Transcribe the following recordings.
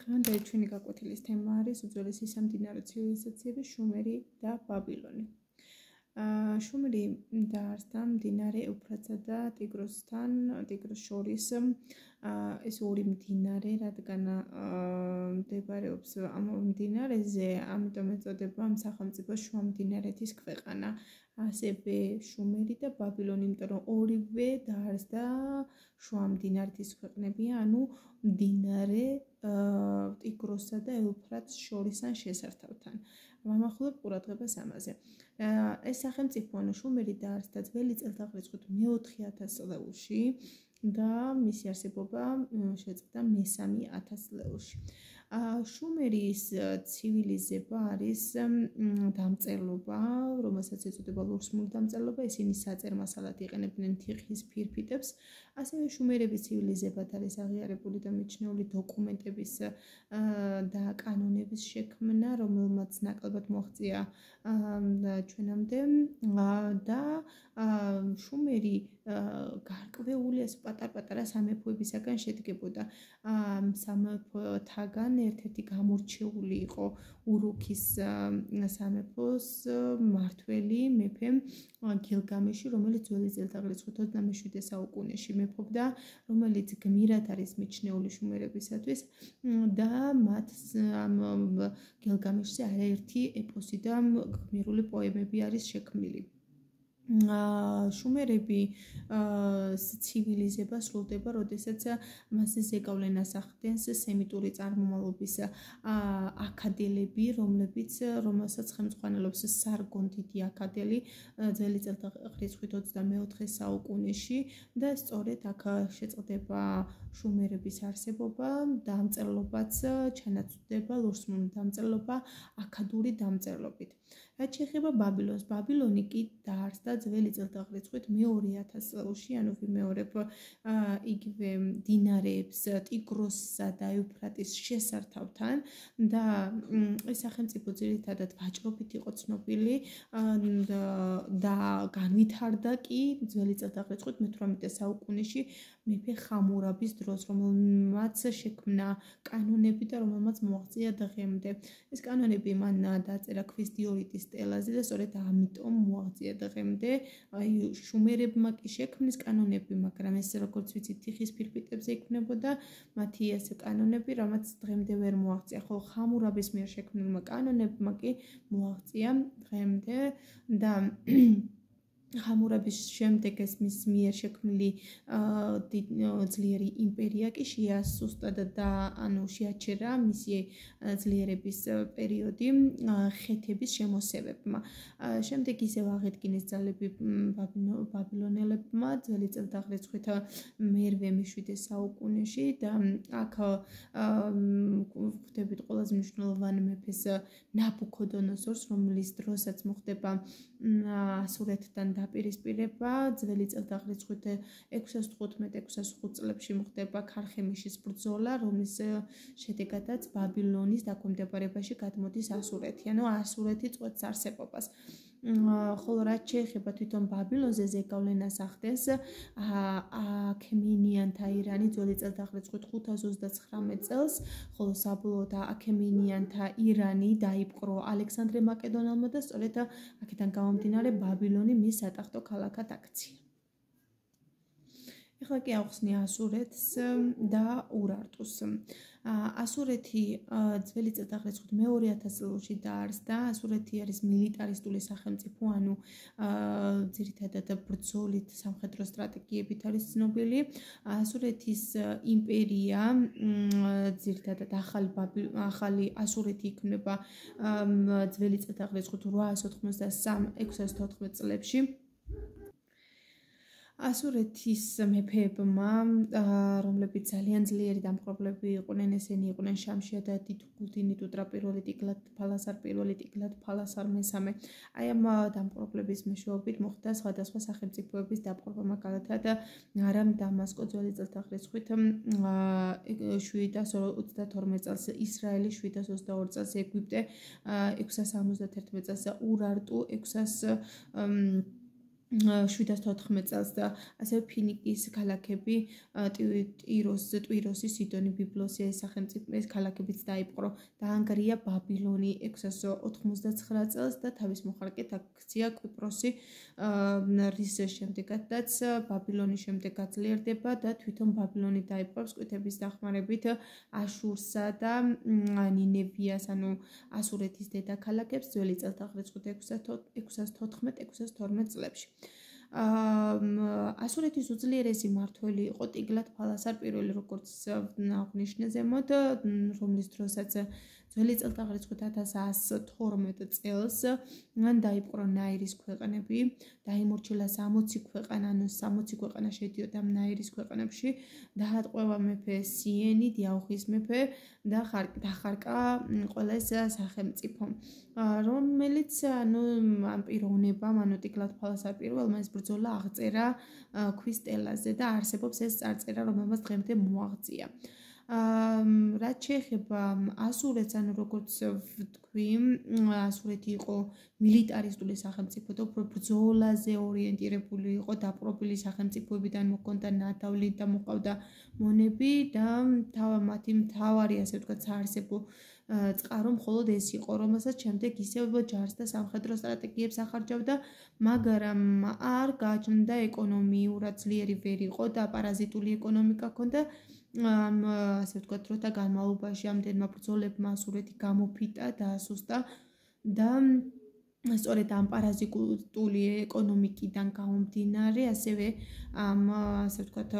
დღევანდელი ჩვენი გაკვეთილის თემა არის უძველესი სამდინარო ცივილიზაციები შუმერი და ბაბილონი. შუმერი დაარსდა მდინარე ეუფრატსა და ტიგროს შორის. ეს ორი მდინარე, რადგან მდებარეობს ამ მდინარეზე, ამიტომ ეწოდება ამ სახელმწიფოს შუა მდინარეთის ქვეყანა. ასევე შუმერი და ბაბილონი, იმიტომ რომ ორივე დაარსდა შუა მდინარეთის ქვეყნებია, ანუ მდინარე ტიგროსსა და ეუფრატს შორის ან შესართავთან. ვამახვილებ ყურადღებას ამაზე. ეს სახელმწიფო, ანუ შუმერი დაარსდა ძველი წელთაღრიცხვით მე-4000 წლებში და მისი არსებობა შეწყდა მე-3000 წლებში. შუმერის ცივილიზება არის დამწერლობა, რომელსაც ეწოდება ლურსმული დამწერლობა. ისინი საწერ მასალად იყენებდნენ თიხის ფირფიტებს. ასევე შუმერების ცივილიზებად არის აღიარებული და მიჩნეული დოკუმენტების და კანონების შექმნა, რომელმაც ნაკლებად მოაღწია ჩვენამდე და შუმერი გარკვეული პატარ-პატარა სამეფოებისაგან შედგებოდა. სამეფოთაგან ერთ-ერთი გამორჩეული იყო ურუქის სამეფოს მმართველი მეფე გილგამეში, რომელიც ძველი წელთაღრიცხვით 27 საუკუნეში მეფობდა, რომელიც გმირად არის მიჩნეული შუმერებისათვის და მათ გილგამეშზე არაერთი ეპოსი და გმირული პოემები არის შექმნილი. შუმერები ცივილიზება სრულდება, როდესაც მასზე ზეგავლენას ახდენს სემიტური წარმომავლობის აქადელები, რომელსაც ხელმძღვანელობს სარგონ დიდი აქადელი ძველი წელთაღრიცხვით 24 საუკუნეში და სწორედ აქ შეწყდება შუმერების არსებობა, დამწერლობაც ჩანაცვლდება ლურსმული დამწერლობა აქადური დამწერლობით. რაც შეეხება ბაბილონს, ბაბილონი კი დაარსდა ძველი წელთაღრიცხვით მე-2000 წლებში, ანუ ვიმეორებ იგივე მდინარეებს ტიგროსსა და ეუფრატის შესართავთან და ეს სახელმწიფო ძირითადად ვაჭრობით იყო ცნობილი და განვითარდა კი ძველი წელთაღრიცხვით მე-18 საუკუნეში მეფე ხამურაბის დროს, რომელმაც შექმნა კანონები და რომელმაც მოაღწია დღემდე. ეს კანონები მან დაწერა ქვის დიორიტის სტელაზე და სწორედ ამიტომ მოაღწია დღემდე. შუმერებმა კი შექმნეს კანონები, მაგრამ ეს როგორც ვიცით თიხის ფირფიტებზე იქმნებოდა მათი ეს კანონები, რამაც დღემდე ვერ მოაღწია. ხოლო ხამურაბის მიერ შექმნილმა კანონებმა კი მოაღწია დღემდე და ხამურაბის შემდეგ ეს მის მიერ შექმნილი ძლიერი იმპერია კი შეასუსტა და შეაჩერა მისი ძლიერების პერიოდი ხეთების შემოსევებმა. შემდეგ ისევ აღედგინეს ძალები ბაბილონელებმა ძველი წელთაღრიცხვით მე-7 საუკუნეში და აქ ვხვდებით ყველაზე მნიშვნელოვანი მეფეს ნაბუქოდონოსორს, რომლის დროსაც მოხდება ასურეთთან დაპირისპირება. ძველი წელთაღრიცხვით 615-605 წლებში მოხდება ქარხემიშის ბრძოლა, რომლის შედეგადაც ბაბილონის დაქვემდებარებაში გადმოდის ასურეთი, ანუ ასურეთი წყვეტს არსებობას. ხოლო რაც შეეხება თვითონ ბაბილონზე ზეგავლენას ახდენს აქემენიანთა ირანი ძველი წელთაღრიცხვით 529 წელს, ხოლო საბოლოოდ აქემენიანთა ირანი დაიპყრო ალექსანდრე მაკედონელმა და სწორედ აქედან გამომდინარე ბაბილონი მის სატახტო ქალაქად აქცია. ეხლა კი ავხსნია ასურეთს და ურარტუს. ასურეთი ძველი წელთაღრიცხვით მე-2000 წლებში დაარსდა. ასურეთი არის მილიტარისტული სახელმწიფო, ანუ ძირითადად ბრძოლით, სამხედრო სტრატეგიებით არის ცნობილი. ასურეთის იმპერია, ძირითადად ახალი ასურეთი იქმნება ძველი წელთაღრიცხვით 893-614 წლებში. ასურეთის მეფეებმა, რომლებიც ძალიან ძლიერი დამპყრობლები იყვნენ, ესენი იყვნენ შამშია და დიდუგუდინი ტუტრა პირველი, ტიგლათ-ფალასარ პირველი, ტიგლათ-ფალასარ მესამე. აი ამ დამპყრობლების მეშვეობით მოხდა სხვადასხვა სახელმწიფოების დაპყრობა, მაგალითად არამ დამასკო ძველი წელთაღრიცხვით 722 წელს, ისრაელი 722 წელს, ეგვიპტე 671 წელს, ურარტუ 714 წელს და ასევე ფინიკის ქალაქები ტვიროსი, სიდონი, ბიბლოსია ეს სახელმწიფო ეს ქალაქებიც დაიპყრო და ანგრია ბაბილონი 699 წელს და თავის მოხარკეთ აქცია კვიპროსი რის შემდეგაც ბაბილონის შემდეგ გაძლიერდება და თვითონ ბაბილონი დაიპყრობს ყვითების დახმარებით აშურსა და ნინევიას ანუ ასურეთის დედაქალაქებს ძველი წელთაღრიცხვის 614-612 წლებში. ასურეთის უძლიერესი მმართველი იყო ტიგლათ-ფალასარ პირველი, როგორც აღნიშნე ზემოთ, რომლის დროსაც ძველი წელთაღრიცხვის 1112 წელს მან დაიპყრო ნაირის ქვეყნები, დაიმორჩილა 60 ქვეყანა, ანუ 60 ქვეყანა შედიოდა ნაირის ქვეყნებში, დაატყვევა მეფე სიენი, დიაოხის მეფე და დახარკა ყველა ეს სახელმწიფო, რომელიც ანუ ამ პიროვნებამ, ანუ ტიგლათ-ფალასარ პირველმა ეს ბრძოლა აღწერა ქვის სტელაზე და არსებობს ეს წარწერა, რომელმაც დღემდე მოაღწია. რაც შეეხება ასურეთს, ანუ როგორც ვთქვი, ასურეთი იყო მილიტარისტული სახელმწიფო და უფრო ბრძოლაზე ორიენტირებული იყო, დაპყრობილი სახელმწიფოებიდან მოქონდა ნათავლი და მოყავდა მონები და მათი მთავარი, ასე ვთქვათ, საარსებო წყარო მხოლოდ ეს იყო, რომელსაც შემდეგ ისევ ჯარს და სამხედრო სტრატეგიებს ახარჯავდა, მაგრამ არ გააჩნდა ეკონომიურად ძლიერი ვერ იყო და პარაზიტული ეკონომიკა ჰქონდა. ასე ვთქვათ, დროთა განმავლობაში ამდენმა ბრძოლებმა ასურეთი გამოფიტა და ასუსტა და სწორედ ამ პარაზიტული ეკონომიკიდან გამომდინარე, ასევე ასე ვთქვათ,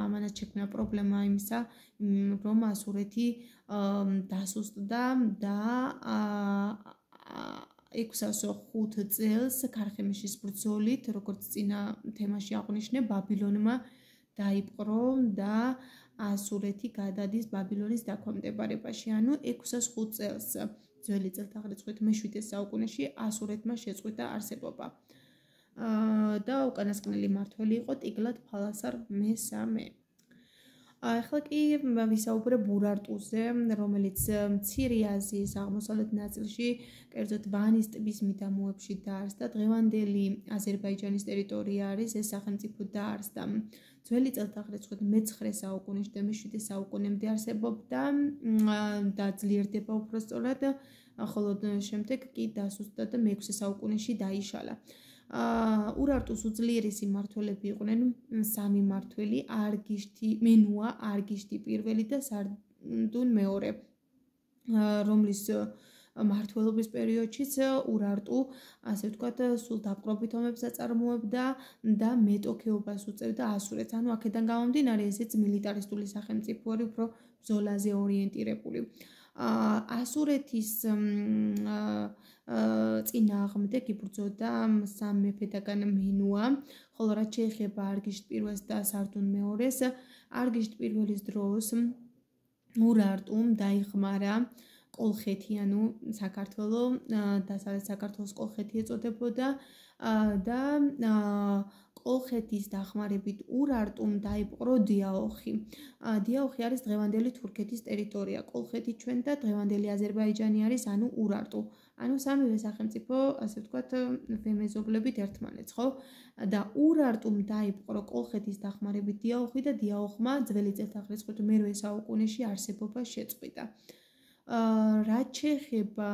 ამანაც შექმნა პრობლემა იმისა, რომ ასურეთი დასუსტდა და 605 წელს ქარხემიშის ბრძოლით, როგორც წინა თემაში აღვნიშნე, ბაბილონმა დაიპყრო და ასურეთი გადადის ბაბილონის დაქვემდებარებაში, ანუ 605 წელს ძველი წელთაღრიცხვის მე-7 საუკუნეში ასურეთმა შეწყვიტა არსებობა. და უკანასკნელი მმართველი იყო ტიგლათ-ფალასარ მე-3. ახლა კი ვისაუბრებ ურარტუზე, რომელიც მცირე აზიის აღმოსავლეთ ნაწილში, კერძოდ ვანის ტბის მიდამოებში დაარსდა. დღევანდელი აზერბაიჯანის ტერიტორია არის, ეს სახელმწიფო დაარსდა ძველი წელთაღრიცხვის მე-9 საუკუნეში და მე-7 საუკუნემდე არსებობდა და ძლიერდება უბრალოდ, ხოლო შემდეგ კი დასუსტდა და მე-6 საუკუნეში დაიშალა. ურარტუს უძლიერესი მმართველები იყვნენ 3 მმართველი, მენუა, არგიშტი პირველი და სარდუნ მეორე, რომლის მმართველობის პერიოდშიც ურარტუ, ასე ვთქვათ, სულ დაპყრობით ომებს აწარმოებდა და მეტოქეობას უწევდა ასურეთს. ანუ აქედან გამომდინარე, ესეც მილიტარისტული სახელმწიფო არის, უფრო ბრძოლაზე ორიენტირებული. ასურეთის წინააღმდეგ იბრძოდა 3 მეფედაგან მენუა, ხოლო რაც შეეხება არგიშტ პირველს და სარდუნ მეორეს, არგიშტ პირველის დროს ურარტუმ დაიხმარა კოლხეთი, ანუ საქართველო, დასავლეთ საქართველოს კოლხეთი ეწოდებოდა და კოლხეთის დახმარებით ურარტუმ დაიპყრო დიაოხი. დიაოხი არის დღევანდელი თურქეთის ტერიტორია, კოლხეთი ჩვენ და დღევანდელი აზერბაიჯანი არის, ანუ ურარტუ. ანუ სამივე სახელმწიფო, ასე ვთქვათ, ვემეზობლებით ერთმანეთს, ხო? და ურარტუმ დაიპყრო კოლხეთის დახმარებით დიაოხი და დიაოხმა ძველი წელთაღრიცხვის მე-8 საუკუნეში არსებობა შეწყვიტა. რაც შეეხება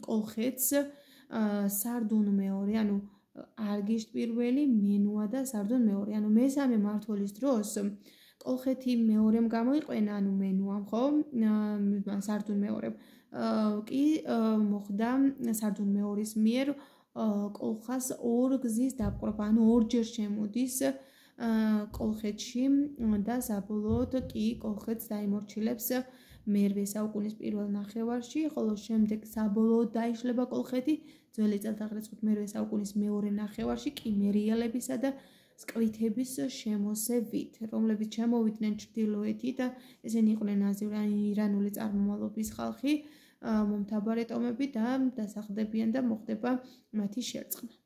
კოლხეთს, სარდუნ მეორე, ანუ არგიშტ პირველი, მენუა და სარდუნ მეორე, ანუ მე-3 მმართველის დროს კოლხეთი მეორემ გამოიყენა, ანუ მენუამ, ხო? სარდუნ მეორემ კი მოხდა სარდუნ მეორის მიერ კოლხას ორ გზის დაპყრობა, ანუ ორჯერ შემოდის კოლხეთში და საბოლოოდ კი კოლხეთს დაიმორჩილებს მე-8 საუკუნის პირველ ნახევარში, ხოლო შემდეგ საბოლოოდ დაიშლება კოლხეთი ძველი წელთაღრიცხვის მე-8 საუკუნის მეორე ნახევარში კიმერიელებისა და სკვითების შემოსევით, რომლებიც შემოვიდნენ ჩრდილოეთით და ესენი იყვნენ ირანული წარმომავლობის ხალხი, მომთაბარე ტომები და დასახდებიან და მოხდება მათი შერწყმა.